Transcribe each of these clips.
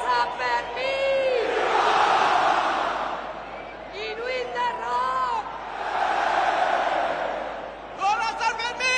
San Fermín! Iruindarrok! Gola San Fermín!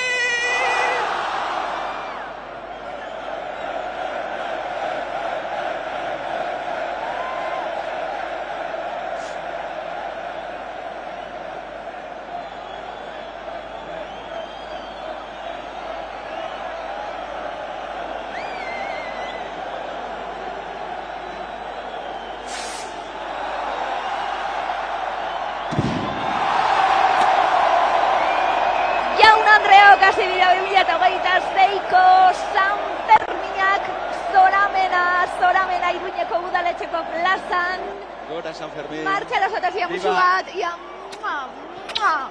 Andreok hasi dira 2026ko San Ferminak zoramena Iruñeko udaletxeko plazan. Gora San Fermín. Martxa erosotasia musu bat.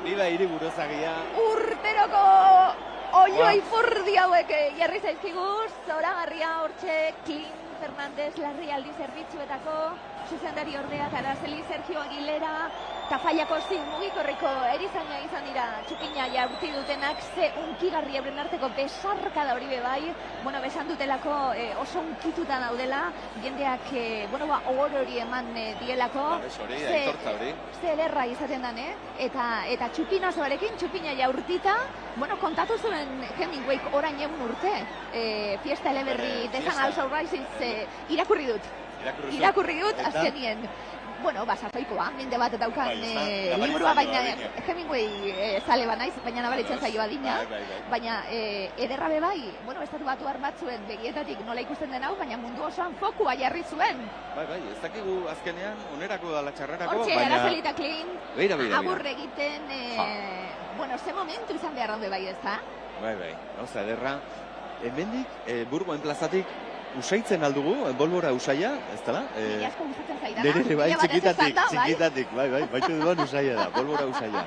Viva hiriburuzagia. Urteroko oioi furdi hauek jarri zaizkigu. Zoragarria hortxe Klin Fernandez Larrialdi zerbitzuetako zuzendari ordea Araceli Sergio Aguilera. Tafaiako mugikorriko erizaina izan dira txupina jaurti dutenak, ze unkigarri euren arteko besarkada hori bebai, besan dutelako oso unkituta daudela, jendeak, ohor hori eman dielako, ze ederra izaten dan, eta txupina osoarekin, txupina jaurtita, kontatu zuen Hemingwayk orain egun urte, fiesta eleberri dezan alzaurraiziz irakurri dut, azkenien. Sasoikoa, mende bat daukan liburua, baina Hemingway zale banaiz, baina nabaritzen zaio adina, baina ederra bebai, estatu batuar batzuen begietatik nola ikusten den hau, baina mundu osoan fokua jarri zuen. Bai, ez dakigu azkenean, onerako dala txarrerako, baina... Hortxe, Araceli eta Klin, agur egiten, ze momentu izan behar honde bai ez da? Bai, oza, ederra, hemendik, Burgoen plazatik, usaitzen aldugu, bolbora usaia, ez dela? Mila asko gustatzen zaidana. Nere, bai, txikitatik, bai, baitu duan usaia da, bolbora usaia.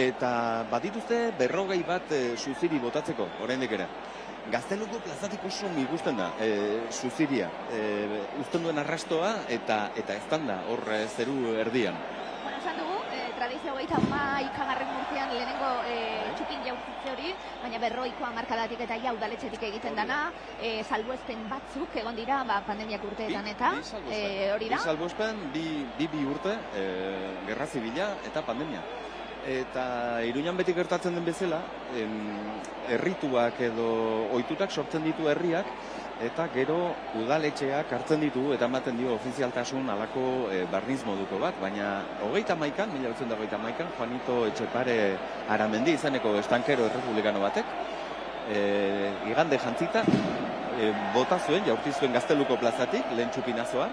Eta badituzte 40 bat suziri botatzeko, oraindik ere. Gazteluko plazatik oso migusten da, suziria. Uzten duen arrastoa eta eztan da, hor zeru erdian. Esan dugu, tradizio gaita ikagarren urtean lehenengo txupin jaurtitze hori, baina 40ko hamarkadatik eta udaletxetik egiten dana, salbuespen batzuk egon dira pandemiak urteetan eta hori da? Bi salbuespen, bi urte, gerra zibila eta pandemia. Eta Iruñan beti gertatzen den bezala, errituak edo ohiturak sortzen ditu herriak, eta gero udaletxeak hartzen ditu eta ematen dio ofizialtasun alako barniz moduko bat, baina 1931an, Juanito Etxepare Aramendi izaneko estankero errepublikano batek, igande jantzita, bota zuen, jaurti zuen Gazteluko plazatik, lehen txupinazoa,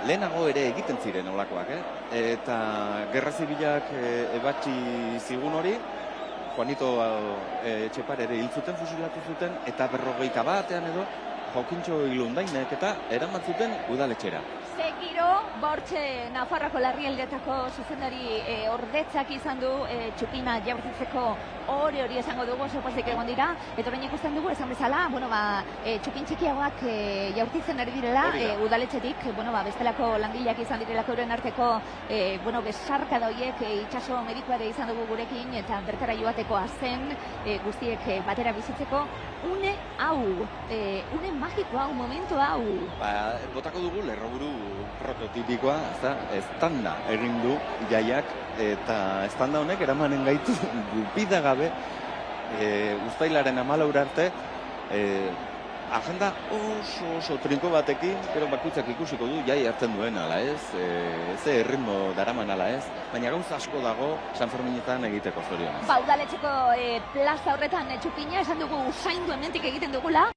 lehenago ere egiten ziren olakoak, eta gerra zibilak ebatzi zigun hori, Juanito Etxepare ere hil zuten, fusilatu zuten, eta 41 batean edo, Jokintxo Ilundainek eta eraman zuten udaletxera. Segiro, bortxe Nafarroako Larrialdietako zuzendari ordetzak izan du txupina jaurtitzeko hori esango dugu, oso pozik egon dira, eta orain ikusten dugu, esan bezala, txupin txikiagoak jaurtitzen ari direla, udaletxetik, bestelako langileak izan direlako euren arteko, besarkada horiek itxaso medikuare izan dugu gurekin, eta bertara joateko azen, guztiek batera bizitzeko, une hau, une magiko hau, momentu hau. Botako dugu lerroburu prototipikoa, estanda egin du jaiak, eta estanda honek eramanen gaitu gupida gabe, uztailaren 14 arte, agenda oso trinko batekin, gero bakutzak ikusiko du jai hartzen duen ala ez, ze erritmo daraman ala ez, baina gauza asko dago San Ferminetan egiteko zorionez. Udaletxeko plaza horretan txupina, esan dugu usaindu hementik egiten dugula,